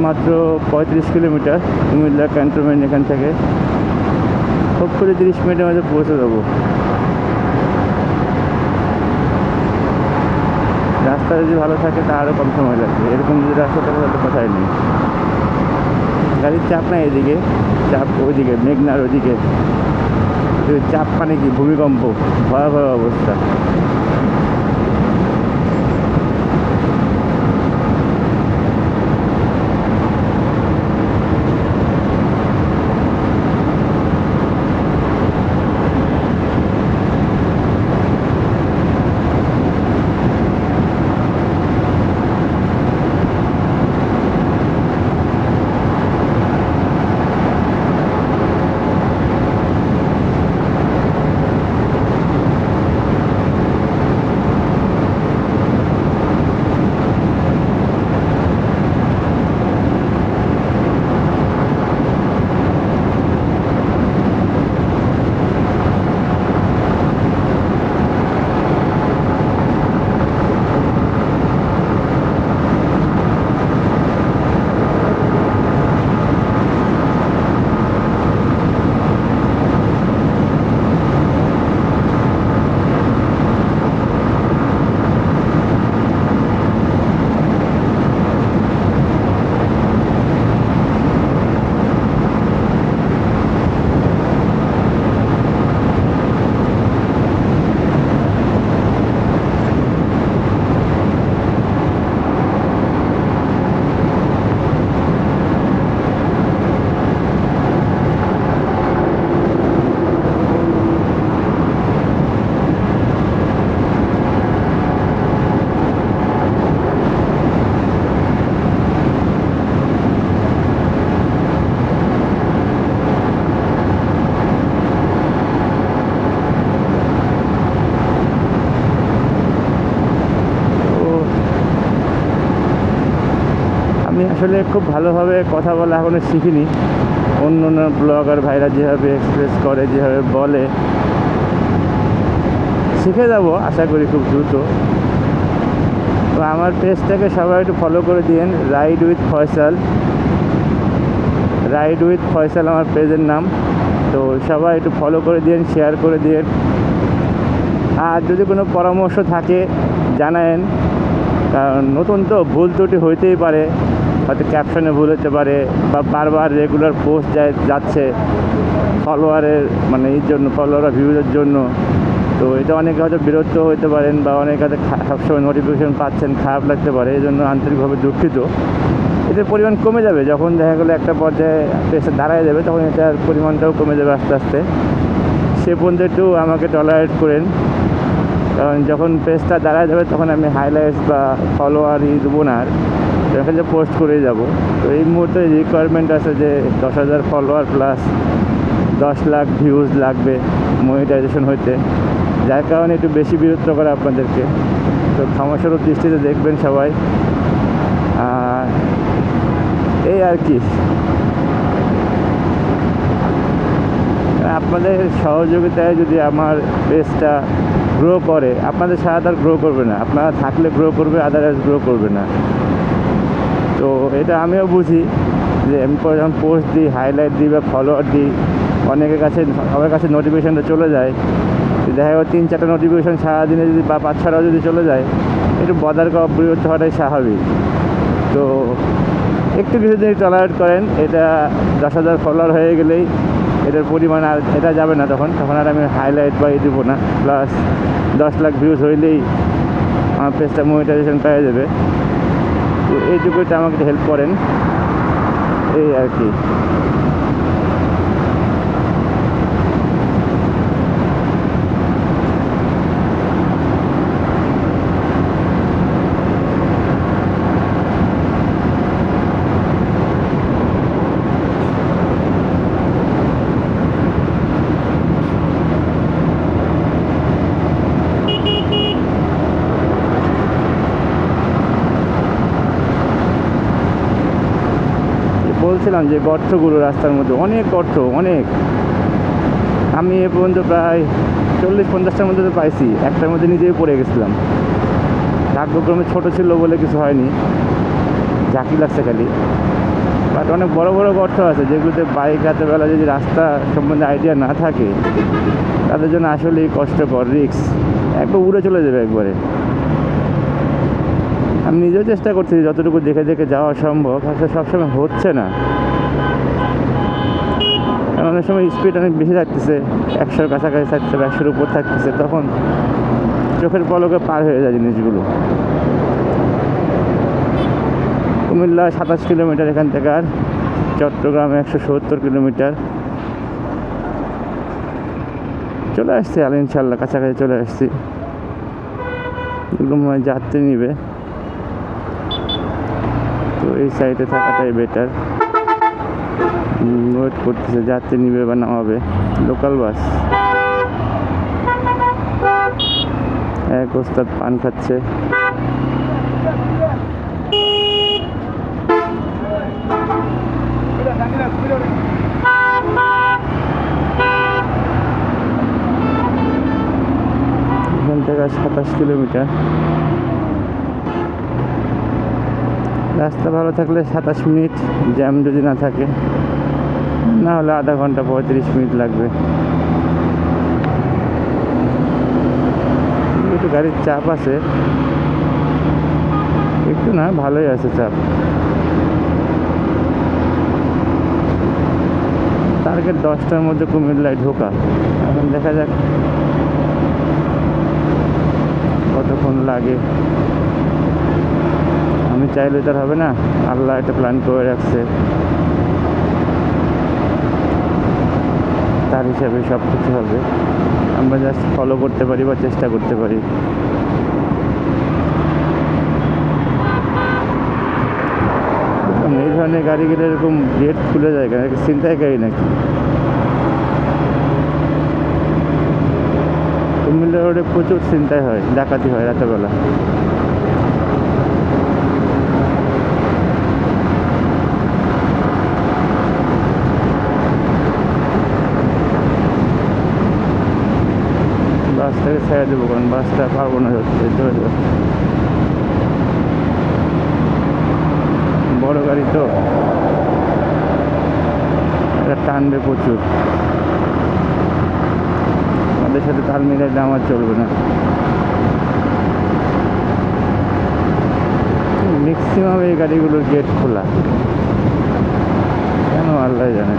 মাত্র 35 kilometre Comilla cantonment এখান থেকে। হোপফুলি 30 মিনিটের মধ্যে পৌঁছে যাবো। রাস্তা যদি ভালো থাকে তা আরও কম সময় লাগবে। এরকম যদি রাস্তা থাকে তাহলে কোথায় নেই, গাড়ির চাপ নাই এদিকে, চাপ ওইদিকে মেঘনার ওইদিকে। চাপ মানে কি ভূমিকম্প, ভয়াবহ অবস্থা। আসলে খুব ভালোভাবে কথা বলা এখনও শিখিনি। অন্য অন্য ব্লগার ভাইরা যেভাবে এক্সপ্রেস করে, যেভাবে বলে, শিখে যাব আশা করি খুব দ্রুত। তো আমার পেজটাকে সবাই একটু ফলো করে দিন, ride with Faisal. Ride with Faisal আমার পেজের নাম। তো সবাই একটু ফলো করে দিন, শেয়ার করে দিন। আর যদি কোনো পরামর্শ থাকে জানায়েন, কারণ নতুন তো ভুল ত্রুটি হইতেই পারে, হয়তো ক্যাপশনে ভুল হতে পারে, বা বারবার রেগুলার পোস্ট যাচ্ছে ফলোয়ারের মানে এর জন্য, ফলোয়ার ভিউজের জন্য। তো এটা অনেকে হয়তো বিরক্ত হতে পারেন, বা অনেকে হয়তো সবসময় নোটিফিকেশন পাচ্ছেন, খারাপ লাগতে পারে। এই জন্য আন্তরিকভাবে দুঃখিত। এদের পরিমাণ কমে যাবে যখন দেখা গেলো একটা পর্যায়ে পেজটা দাঁড়ায় যাবে, তখন এটার পরিমাণটাও কমে যাবে আস্তে আস্তে। সে পর্যন্ত একটু আমাকে টলারেট করেন, কারণ যখন পেজটা দাঁড়ায় যাবে তখন আমি হাইলাইটস বা ফলোয়ারই দেবো না, আর এখানে পোস্ট করেই যাব। তো এই মুহূর্তে রিকোয়ারমেন্ট আছে যে 10,000 ফলোয়ার প্লাস 10 লাখ ভিউজ লাগবে মনিটাইজেশন হইতে, যার কারণে একটু বেশি বিরক্ত করে আপনাদেরকে। তো ক্ষমাস্বরূপ দৃষ্টিতে দেখবেন সবাই। এই আর কি, আপনাদের সহযোগিতায় যদি আমার পেজটা গ্রো করে, আপনাদের ছাড়া তার গ্রো করবে না। আপনারা থাকলে গ্রো করবে, আদারওয়াইজ গ্রো করবে না। তো এটা আমিও বুঝি যে আমি যখন পোস্ট দিই, হাইলাইট দিই বা ফলোয়ার দিই, অনেকের কাছে, সবার কাছে নোটিফিকেশানটা চলে যায়। দেখা গেল 3-4টা নোটিফিকেশান সারাদিনে যদি বা 5-6টাও যদি চলে যায়, একটু বদার বিরক্ত হওয়াটাই স্বাভাবিক। তো একটু কিছু যদি টলারেট করেন, এটা 10,000 ফলোয়ার হয়ে গেলেই এটার পরিমাণ আর এটা যাবে না, তখন আর আমি হাইলাইট বা দেবো না। প্লাস 10 লাখ ভিউজ হইলেই আমার পেজটা মনিটাইজেশন পেয়ে যাবে। তো এইটুকুটা আমাকে হেল্প করেন, এই আর কি। বলছিলাম যে গর্তগুলো রাস্তার মধ্যে অনেক গর্ত, অনেক। আমি এ পর্যন্ত প্রায় 40-50টার মধ্যে তো পাইছি, একটার মধ্যে নিজেই পড়ে গেছিলাম। ভাগ্যক্রমে ছোটো ছিল বলে কিছু হয়নি, ঝাঁকি লাগছে খালি। বাট অনেক বড় বড় গর্ত আছে যেগুলোতে বাইক রাতেরবেলা যদি রাস্তা সম্বন্ধে আইডিয়া না থাকে তাদের জন্য আসলেই কষ্টকর, রিস্ক, একবার উড়ে চলে যাবে একবারে। আমি নিজেও চেষ্টা করছি যতটুকু দেখে দেখে যাওয়া সম্ভব, আসলে সবসময় হচ্ছে না, কারণ অনেক সময় স্পিড অনেক বেশি থাকতেছে, 100-র কাছাকাছি থাকতেছে, 100-র উপর থাকতেছে, তখন চোখের পলকে পার হয়ে যায় জিনিসগুলো। কুমিল্লা 27 কিলোমিটার এখান থেকে, আর চট্টগ্রাম 170 কিলোমিটার। চলে আসছি ইনশাল্লাহ, কাছাকাছি চলে আসছি। এগুলো মনে হয় যাত্রী নিবে, তো এই সাইডে থাকাটাই বেটার। ওয়েট করতেছে যাত্রী নিবে বা নামাবে। লোকাল বাস, এক ওস্তাদ পান খাচ্ছে। এখান থেকে 27 কিলোমিটার। রাস্তা ভালো থাকলে 27 মিনিট, জ্যাম যদি না থাকে, না হলে আধা ঘন্টা 35 মিনিট লাগবে। একটু গাড়ির চাপ আছে, একটু না ভালোই আছে চাপ। টার্গেট 10টার মধ্যে কুমিল্লায় ঢোকা, এখন দেখা যাক কতক্ষণ লাগে। আমি চাইলে তার হবে না, আল্লাহ একটা প্ল্যান করে রাখছে, তার হিসাবে সব কিছু হবে। আমরা জাস্ট ফলো করতে পারি বা চেষ্টা করতে পারি। এই ধরনের গাড়িগুলো এরকম গেট খুলে যায় কেন? ছিনতাই গাড়ি নাকি? কুমিল্লা রোডে প্রচুর ছিনতাই হয়, ডাকাতি হয় রাতেরবেলা। বাসটাকে ছেড়ে দেবো, কারণ বাসটা পারবো না, হচ্ছে বড় গাড়ি তো, এটা টানবে প্রচুর, আমাদের সাথে তাল মিলাইলে আমার চলবে না। ম্যাক্সিমাম এই গাড়িগুলোর গেট খোলা, কেন আল্লাহ জানে।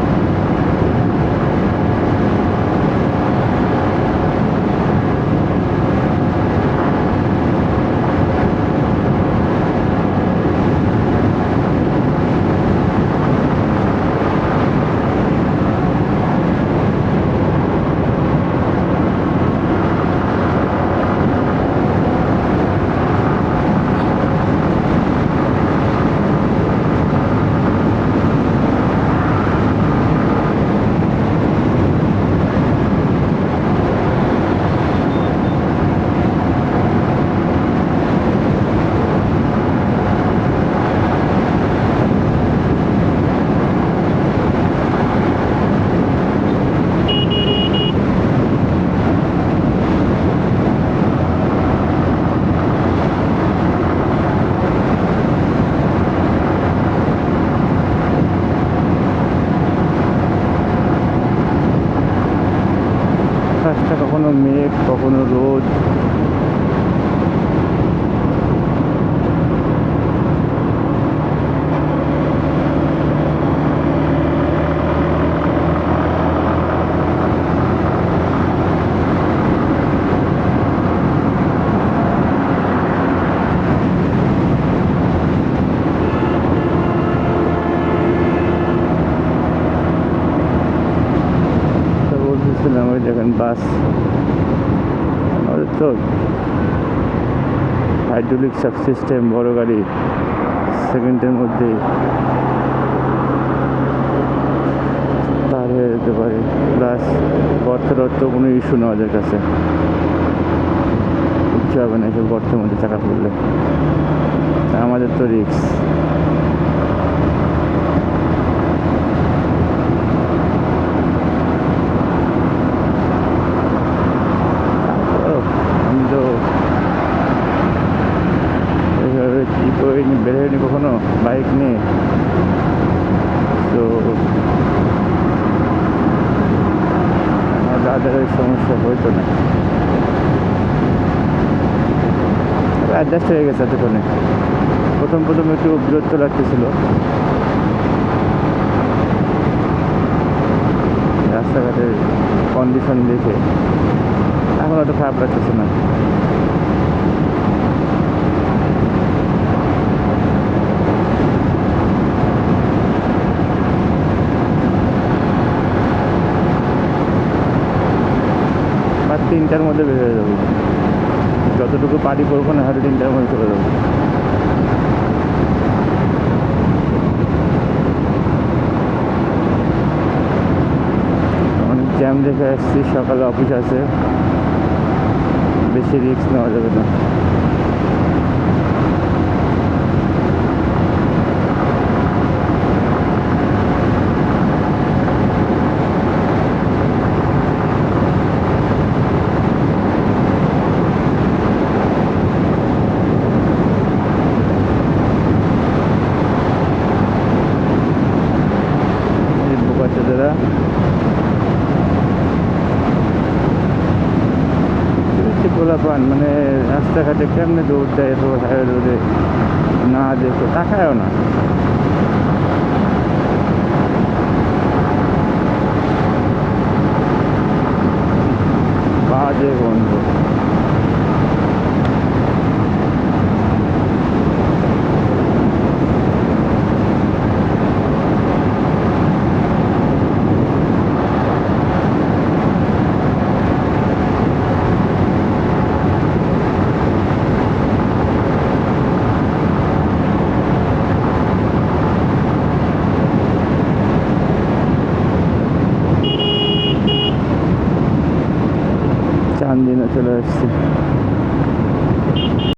আকাশটা কখনো মেঘ, কখনো রোদ। বলতেছিলাম ওই দেখেন বাস, আমাদের তো হাইড্রোলিক সাব সিস্টেম, বড় গাড়ি সেকেন্ডের মধ্যেই পার হয়ে যেতে পারে। প্লাস গর্তের অর্থ কোনো ইস্যু না ওদের কাছে, কিচ্ছু হবে না এসব গর্তের মধ্যে চাকা পড়লে। আমাদের তো রিস্ক। আমি তো এইভাবে কী করে বের হয়নি কখনো বাইক নিয়ে। ওই সমস্যা হইতো না, অ্যাডজাস্ট হয়ে গেছে এতক্ষণে। প্রথম প্রথম একটু বিরক্ত লাগতেছিল, রাস্তাঘাটের কন্ডিশন দেখে এখন অত খারাপ লাগতেছে না। আর 3টার মধ্যে বের হয়ে যাবো, যতটুকু পারি করবো না, হয়তো 3টার মধ্যে চলে যাবো। অনেক জ্যাম দেখে আসছি, সকালে অফিস আছে, বেশি রিস্ক নেওয়া যাবে না। বাচ্চাদেরা পোলাপান মানে রাস্তাঘাটে কেমনে দৌড় দেয়, তো হাইওয়ে রোডে না দেখে তাকায়ও না। বাজে গন্ধ। চান্দিনা চলে আসছি।